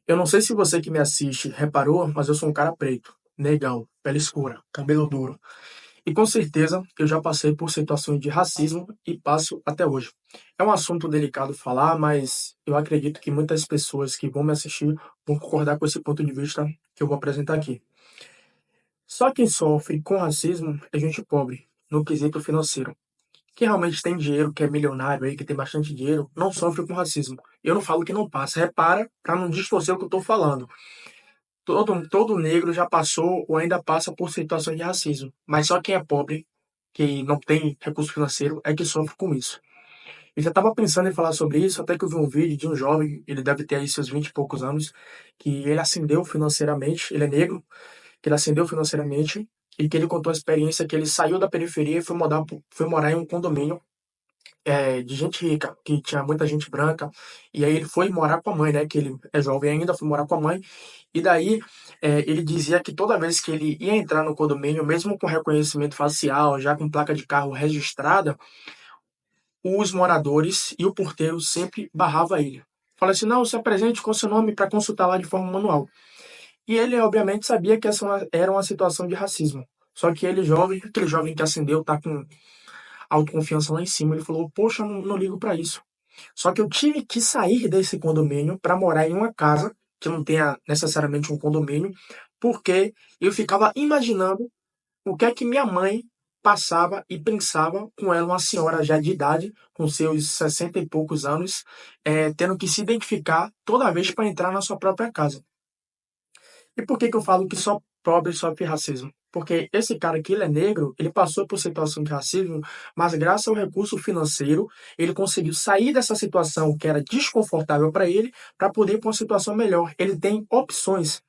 Eu não sei se você que me assiste reparou, mas eu sou um cara preto, negão, pele escura, cabelo duro. E com certeza eu já passei por situações de racismo e passo até hoje. É um assunto delicado falar, mas eu acredito que muitas pessoas que vão me assistir vão concordar com esse ponto de vista que eu vou apresentar aqui. Só quem sofre com racismo é gente pobre, no quesito financeiro. Quem realmente tem dinheiro, que é milionário aí, que tem bastante dinheiro, não sofre com racismo. Eu não falo que não passa, repara para não distorcer o que eu estou falando. Todo negro já passou ou ainda passa por situações de racismo. Mas só quem é pobre, que não tem recurso financeiro, é que sofre com isso. Eu já estava pensando em falar sobre isso, até que eu vi um vídeo de um jovem, ele deve ter aí seus 20 e poucos anos, que ele ascendeu financeiramente, ele é negro, que ele ascendeu financeiramente, e que ele contou a experiência que ele saiu da periferia e foi morar em um condomínio de gente rica, que tinha muita gente branca, e aí ele foi morar com a mãe, né, que ele é jovem ainda, foi morar com a mãe, e daí ele dizia que toda vez que ele ia entrar no condomínio, mesmo com reconhecimento facial, já com placa de carro registrada, os moradores e o porteiro sempre barrava ele. Fala assim, não, se apresente com seu nome para consultar lá de forma manual. E ele, obviamente, sabia que essa era uma situação de racismo. Só que ele, jovem, aquele jovem que acendeu, tá com autoconfiança lá em cima, ele falou, poxa, não ligo para isso. Só que eu tive que sair desse condomínio para morar em uma casa que não tenha necessariamente um condomínio, porque eu ficava imaginando o que é que minha mãe passava e pensava com ela, uma senhora já de idade, com seus 60 e poucos anos, tendo que se identificar toda vez para entrar na sua própria casa. E por que que eu falo que só pobre sofre racismo? Porque esse cara aqui, ele é negro, ele passou por situação de racismo, mas graças ao recurso financeiro, ele conseguiu sair dessa situação que era desconfortável para ele, para poder ir para uma situação melhor. Ele tem opções.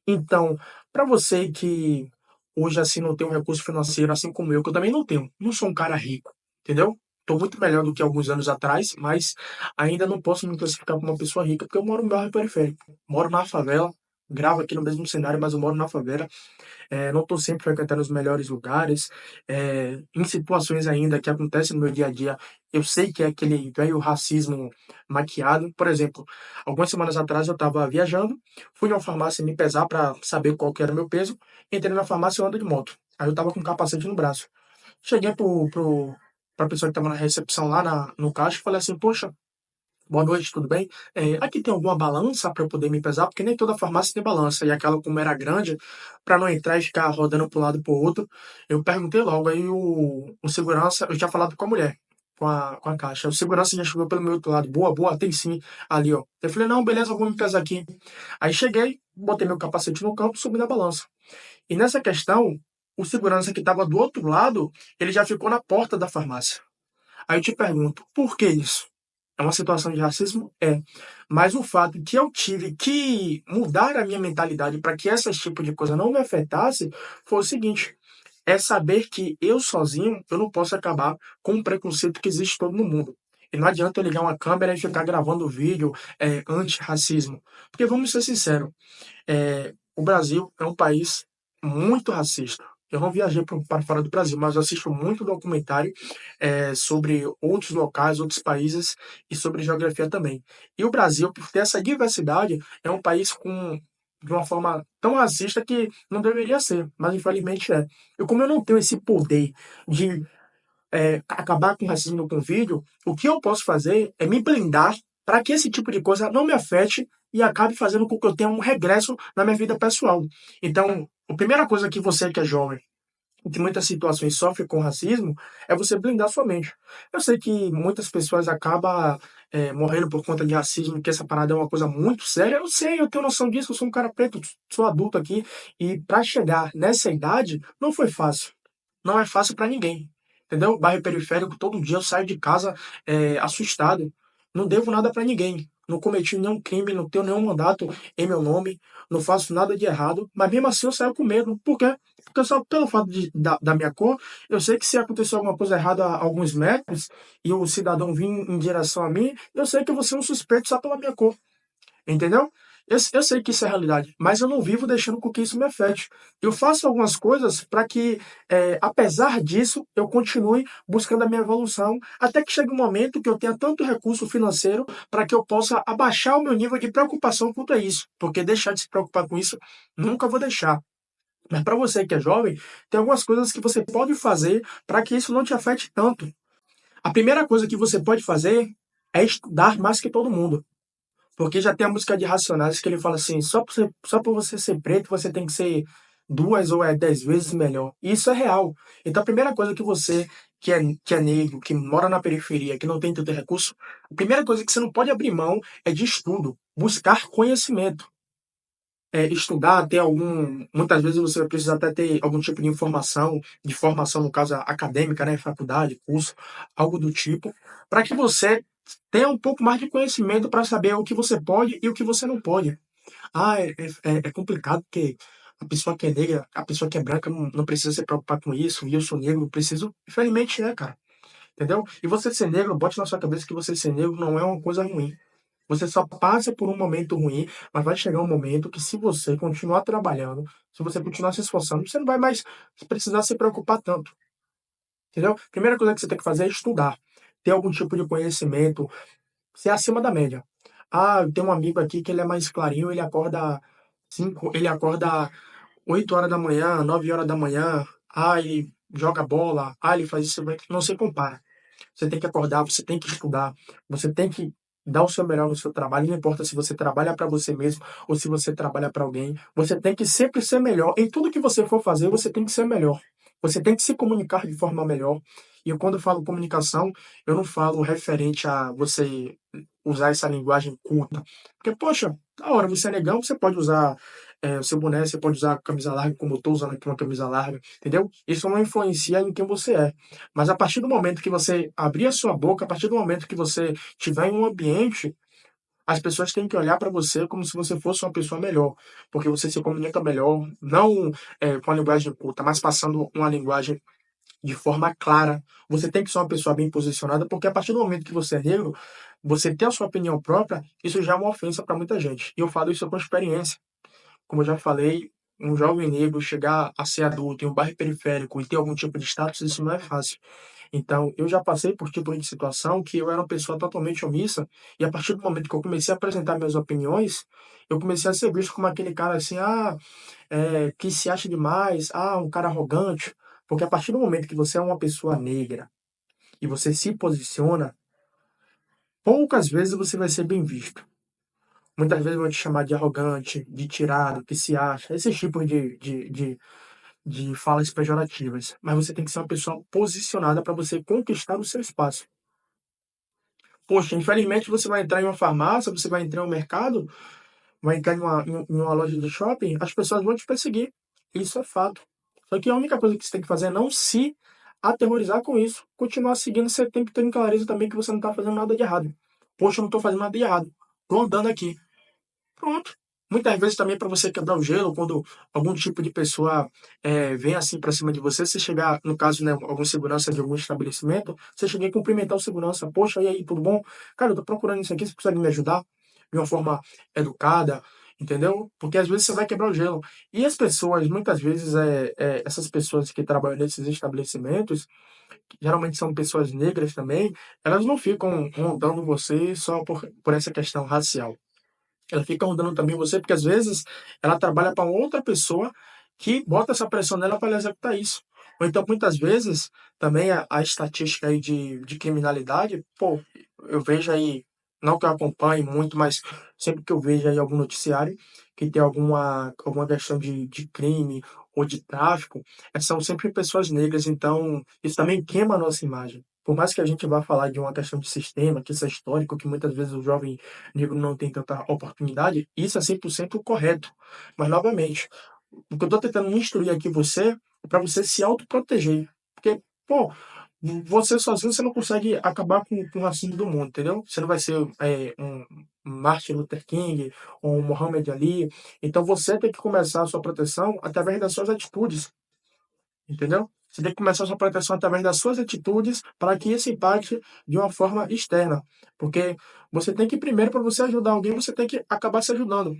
Então, para você que hoje assim não tem um recurso financeiro, assim como eu, que eu também não tenho, não sou um cara rico, entendeu? Estou muito melhor do que alguns anos atrás, mas ainda não posso me classificar como uma pessoa rica, porque eu moro no bairro periférico, moro na favela, gravo aqui no mesmo cenário, mas eu moro na favela. Não estou sempre frequentando os melhores lugares. Em situações ainda que acontecem no meu dia a dia, eu sei que é aquele velho racismo maquiado. Por exemplo, algumas semanas atrás eu estava viajando, fui numa farmácia me pesar para saber qual que era o meu peso. Entrei na farmácia e eu ando de moto. Aí eu estava com um capacete no braço. Cheguei para a pessoa que estava na recepção lá no caixa e falei assim: Poxa, boa noite, tudo bem? Aqui tem alguma balança para eu poder me pesar? Porque nem toda farmácia tem balança. E aquela, como era grande, para não entrar e ficar rodando para um lado e para o outro, eu perguntei logo. Aí o segurança, eu tinha falado com a mulher, com a caixa. O segurança já chegou pelo meu outro lado. Boa, boa, tem sim, ali, ó. Eu falei, não, beleza, eu vou me pesar aqui. Aí cheguei, botei meu capacete no campo, subi na balança. E nessa questão, o segurança que estava do outro lado, ele já ficou na porta da farmácia. Aí eu te pergunto, por que isso? É uma situação de racismo? É. Mas o fato que eu tive que mudar a minha mentalidade para que esse tipo de coisa não me afetasse foi o seguinte: é saber que eu sozinho eu não posso acabar com o preconceito que existe todo no mundo. E não adianta eu ligar uma câmera e ficar gravando vídeo anti-racismo. Porque vamos ser sinceros, o Brasil é um país muito racista. Eu não viajei para fora do Brasil, mas eu assisto muito documentário sobre outros locais, outros países e sobre geografia também. E o Brasil, por ter essa diversidade, é um país de uma forma tão racista que não deveria ser, mas infelizmente é. E como eu não tenho esse poder de acabar com o racismo no convívio, o que eu posso fazer é me blindar para que esse tipo de coisa não me afete e acabe fazendo com que eu tenha um regresso na minha vida pessoal. Então, a primeira coisa que você que é jovem, que em muitas situações sofre com racismo, é você blindar sua mente. Eu sei que muitas pessoas acabam morrendo por conta de racismo, que essa parada é uma coisa muito séria. Eu sei, eu tenho noção disso, eu sou um cara preto, sou adulto aqui, e para chegar nessa idade não foi fácil. Não é fácil para ninguém. Entendeu? Bairro periférico, todo dia eu saio de casa assustado. Não devo nada para ninguém. Não cometi nenhum crime, não tenho nenhum mandato em meu nome, não faço nada de errado, mas mesmo assim eu saio com medo. Por quê? Porque só pelo fato da minha cor, eu sei que se acontecer alguma coisa errada a alguns metros e o cidadão vir em direção a mim, eu sei que eu vou ser um suspeito só pela minha cor. Entendeu? Eu sei que isso é realidade, mas eu não vivo deixando com que isso me afete. Eu faço algumas coisas para que, apesar disso, eu continue buscando a minha evolução, até que chegue um momento que eu tenha tanto recurso financeiro para que eu possa abaixar o meu nível de preocupação quanto a isso. Porque deixar de se preocupar com isso, nunca vou deixar. Mas para você que é jovem, tem algumas coisas que você pode fazer para que isso não te afete tanto. A primeira coisa que você pode fazer é estudar mais que todo mundo. Porque já tem a música de Racionais que ele fala assim: só por você ser preto, você tem que ser 2 ou 10 vezes melhor. E isso é real. Então, a primeira coisa que você, que é negro, que mora na periferia, que não tem tanto recurso, a primeira coisa que você não pode abrir mão é de estudo, buscar conhecimento. Estudar, ter algum. Muitas vezes você vai precisar até ter algum tipo de informação, de formação, no caso acadêmica, né? Faculdade, curso, algo do tipo, para que você tenha um pouco mais de conhecimento para saber o que você pode e o que você não pode. É complicado porque a pessoa que é negra, a pessoa que é branca não precisa se preocupar com isso, e eu sou negro, preciso. Infelizmente é, cara. Entendeu? E você ser negro, bote na sua cabeça que você ser negro não é uma coisa ruim. Você só passa por um momento ruim, mas vai chegar um momento que, se você continuar trabalhando, se você continuar se esforçando, você não vai mais precisar se preocupar tanto. Entendeu? Primeira coisa que você tem que fazer é estudar, ter algum tipo de conhecimento, ser acima da média. Eu tenho um amigo aqui que ele é mais clarinho, ele acorda 8 horas da manhã, 9 horas da manhã, ele joga bola, ele faz isso, não se compara. Você tem que acordar, você tem que estudar, você tem que dar o seu melhor no seu trabalho. Não importa se você trabalha para você mesmo ou se você trabalha para alguém. Você tem que sempre ser melhor. Em tudo que você for fazer, você tem que ser melhor. Você tem que se comunicar de forma melhor. E eu, quando eu falo comunicação, eu não falo referente a você usar essa linguagem culta. Porque, poxa, da hora, você é negão, você pode usar o seu boné, você pode usar camisa larga, como eu estou usando aqui uma camisa larga, entendeu? Isso não influencia em quem você é. Mas a partir do momento que você abrir a sua boca, a partir do momento que você estiver em um ambiente, as pessoas têm que olhar para você como se você fosse uma pessoa melhor, porque você se comunica melhor, não com a linguagem culta, mas passando uma linguagem de forma clara. Você tem que ser uma pessoa bem posicionada, porque a partir do momento que você é negro, você ter a sua opinião própria, isso já é uma ofensa para muita gente. E eu falo isso com experiência. Como eu já falei, um jovem negro chegar a ser adulto em um bairro periférico e ter algum tipo de status, isso não é fácil. Então, eu já passei por tipo de situação que eu era uma pessoa totalmente omissa, e a partir do momento que eu comecei a apresentar minhas opiniões, eu comecei a ser visto como aquele cara assim, que se acha demais, um cara arrogante. Porque a partir do momento que você é uma pessoa negra e você se posiciona, poucas vezes você vai ser bem visto. Muitas vezes vão te chamar de arrogante, de tirado, que se acha, esses tipos de falas pejorativas. Mas você tem que ser uma pessoa posicionada para você conquistar o seu espaço. Poxa, infelizmente você vai entrar em uma farmácia, você vai entrar em um mercado, vai entrar em uma loja de shopping, as pessoas vão te perseguir. Isso é fato. Só que a única coisa que você tem que fazer é não se aterrorizar com isso. Continuar seguindo, você tem que ter em clareza também que você não está fazendo nada de errado. Poxa, eu não estou fazendo nada de errado. Estou andando aqui. Pronto. Muitas vezes também para você quebrar o gelo, quando algum tipo de pessoa vem assim para cima de você, você chegar, no caso, né, algum segurança de algum estabelecimento, você chegar e cumprimentar o segurança. Poxa, e aí, tudo bom? Cara, eu tô procurando isso aqui, você consegue me ajudar? De uma forma educada, entendeu? Porque às vezes você vai quebrar o gelo. E as pessoas, muitas vezes, essas pessoas que trabalham nesses estabelecimentos, que geralmente são pessoas negras também, elas não ficam rondando você só por essa questão racial. Ela fica rondando também você, porque às vezes ela trabalha para outra pessoa que bota essa pressão nela para ela executar isso. Ou então, muitas vezes, também a estatística aí de criminalidade, pô, eu vejo aí, não que eu acompanhe muito, mas sempre que eu vejo aí algum noticiário que tem alguma questão de crime ou de tráfico, são sempre pessoas negras, então isso também queima a nossa imagem. Por mais que a gente vá falar de uma questão de sistema, que isso é histórico, que muitas vezes o jovem negro não tem tanta oportunidade, isso é 100% correto. Mas, novamente, o que eu estou tentando instruir aqui você é para você se autoproteger. Porque, pô, você sozinho você não consegue acabar com o racismo do mundo, entendeu? Você não vai ser um Martin Luther King ou um Muhammad Ali. Então você tem que começar a sua proteção através das suas atitudes, entendeu? Você tem que começar a sua proteção através das suas atitudes para que isso impacte de uma forma externa. Porque você tem que, primeiro, para você ajudar alguém, você tem que acabar se ajudando.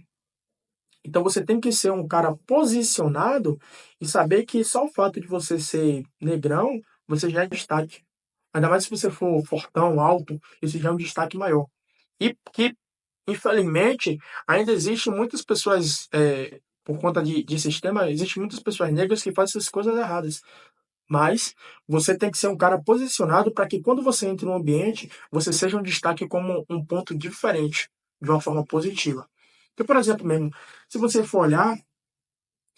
Então você tem que ser um cara posicionado e saber que só o fato de você ser negrão, você já é destaque. Ainda mais se você for fortão, alto, isso já é um destaque maior. E que, infelizmente, ainda existe muitas pessoas, por conta de sistema, existem muitas pessoas negras que fazem essas coisas erradas. Mas você tem que ser um cara posicionado para que quando você entre no ambiente, você seja um destaque como um ponto diferente, de uma forma positiva. Então, por exemplo, mesmo, se você for olhar,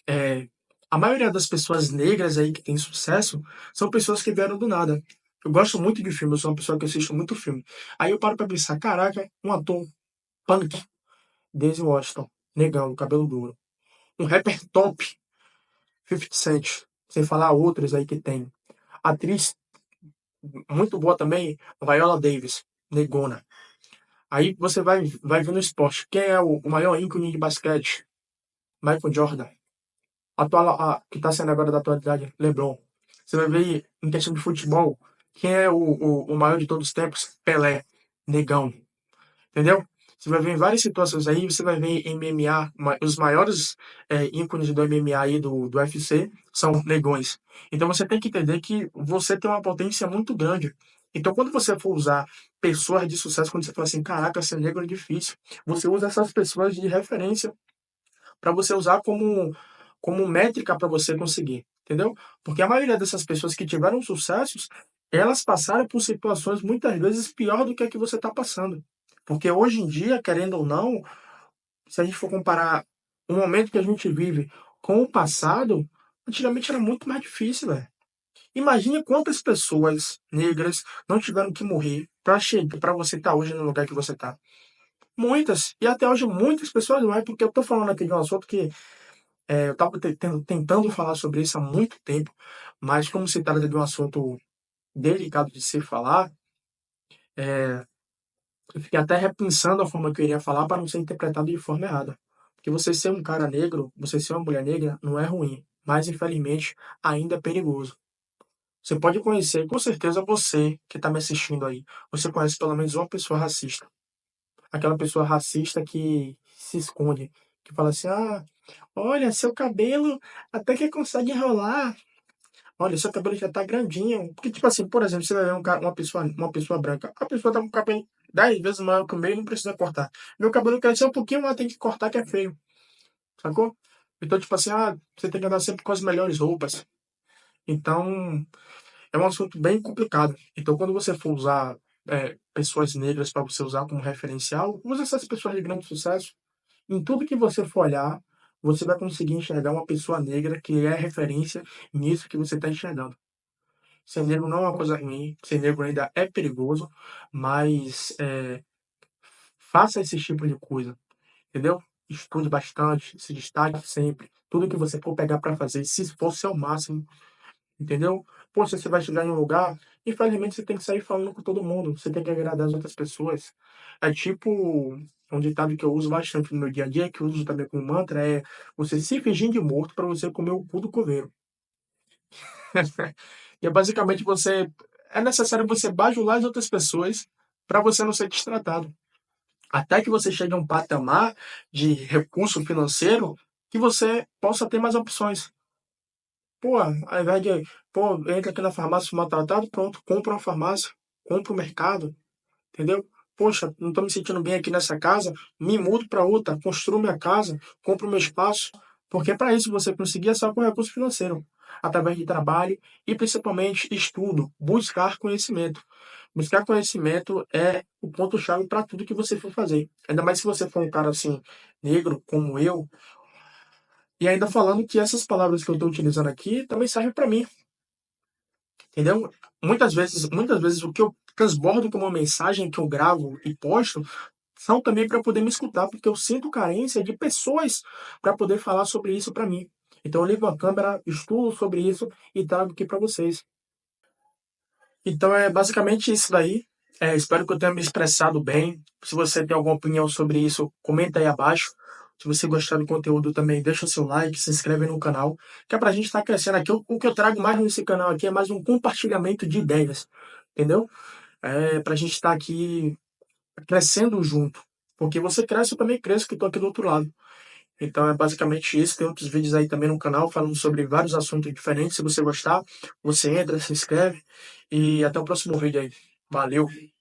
é, a maioria das pessoas negras aí que tem sucesso são pessoas que vieram do nada. Eu gosto muito de filme, eu sou uma pessoa que assiste muito filme. Aí eu paro pra pensar, caraca, um ator punk, Denzel Washington, negão, cabelo duro. Um rapper top, 50 Cent, sem falar outros aí que tem. Atriz muito boa também, Viola Davis, negona. Aí você vai ver no esporte. Quem é o maior ícone de basquete? Michael Jordan. Atual, que está sendo agora da atualidade, LeBron. Você vai ver em questão de futebol, quem é o maior de todos os tempos? Pelé, negão. Entendeu? Você vai ver em várias situações aí, você vai ver em MMA, os maiores ícones do MMA aí, do UFC, são negões. Então você tem que entender que você tem uma potência muito grande. Então quando você for usar pessoas de sucesso, quando você fala assim, caraca, ser negro é difícil, você usa essas pessoas de referência para você usar como métrica para você conseguir, entendeu? Porque a maioria dessas pessoas que tiveram sucessos, elas passaram por situações muitas vezes pior do que a que você está passando. Porque hoje em dia, querendo ou não, se a gente for comparar o momento que a gente vive com o passado, antigamente era muito mais difícil, velho. Imagine quantas pessoas negras não tiveram que morrer para chegar, para você estar hoje no lugar que você está. Muitas, e até hoje muitas pessoas não é, porque eu tô falando aqui de um assunto que eu estava tentando falar sobre isso há muito tempo, mas como se trata de um assunto delicado de se falar, eu fiquei até repensando a forma que eu iria falar para não ser interpretado de forma errada. Porque você ser um cara negro, você ser uma mulher negra, não é ruim, mas infelizmente ainda é perigoso. Você pode conhecer, com certeza você que está me assistindo aí, você conhece pelo menos uma pessoa racista. Aquela pessoa racista que se esconde, que fala assim: ah, olha, seu cabelo até que consegue enrolar. Olha, seu cabelo já tá grandinho. Porque, tipo assim, por exemplo, você vai ver uma pessoa branca. A pessoa tá com o cabelo 10 vezes maior que o meu e não precisa cortar. Meu cabelo cresceu um pouquinho, mas tem que cortar que é feio. Sacou? Então, tipo assim, você tem que andar sempre com as melhores roupas. Então, é um assunto bem complicado. Então, quando você for usar pessoas negras para você usar como referencial, use essas pessoas de grande sucesso. Em tudo que você for olhar, você vai conseguir enxergar uma pessoa negra que é referência nisso que você está enxergando. Ser negro não é uma coisa ruim, ser negro ainda é perigoso, mas faça esse tipo de coisa, entendeu? Estude bastante, se destaque sempre. Tudo que você for pegar para fazer, se esforce ao máximo, entendeu? Poxa, você vai chegar em um lugar, infelizmente você tem que sair falando com todo mundo, você tem que agradar as outras pessoas. É tipo um ditado que eu uso bastante no meu dia a dia, que eu uso também como mantra, é você se fingir de morto para você comer o cu do coveiro. E é basicamente é necessário você bajular as outras pessoas para você não ser destratado. Até que você chegue a um patamar de recurso financeiro que você possa ter mais opções. Pô, ao invés de, pô, entra aqui na farmácia maltratado, pronto, compra uma farmácia, compra o mercado, entendeu? Poxa, não estou me sentindo bem aqui nessa casa, me mudo para outra, construo minha casa, compro meu espaço, porque para isso você conseguir é só com recurso financeiro, através de trabalho e principalmente estudo, buscar conhecimento. Buscar conhecimento é o ponto-chave para tudo que você for fazer. Ainda mais se você for um cara assim, negro, como eu, e ainda falando que essas palavras que eu estou utilizando aqui também servem para mim, entendeu? Muitas vezes o que eu transbordo como uma mensagem que eu gravo e posto são também para poder me escutar, porque eu sinto carência de pessoas para poder falar sobre isso para mim. Então eu ligo a câmera, estudo sobre isso e trago aqui para vocês. Então é basicamente isso daí. Espero que eu tenha me expressado bem. Se você tem alguma opinião sobre isso, comenta aí abaixo. Se você gostar do conteúdo também, deixa o seu like, se inscreve no canal, que é pra gente estar crescendo aqui. O que eu trago mais nesse canal aqui é mais um compartilhamento de ideias, entendeu? Pra gente estar aqui crescendo junto. Porque você cresce, eu também cresço, que estou aqui do outro lado. Então é basicamente isso. Tem outros vídeos aí também no canal falando sobre vários assuntos diferentes. Se você gostar, você entra, se inscreve e até o próximo vídeo aí. Valeu!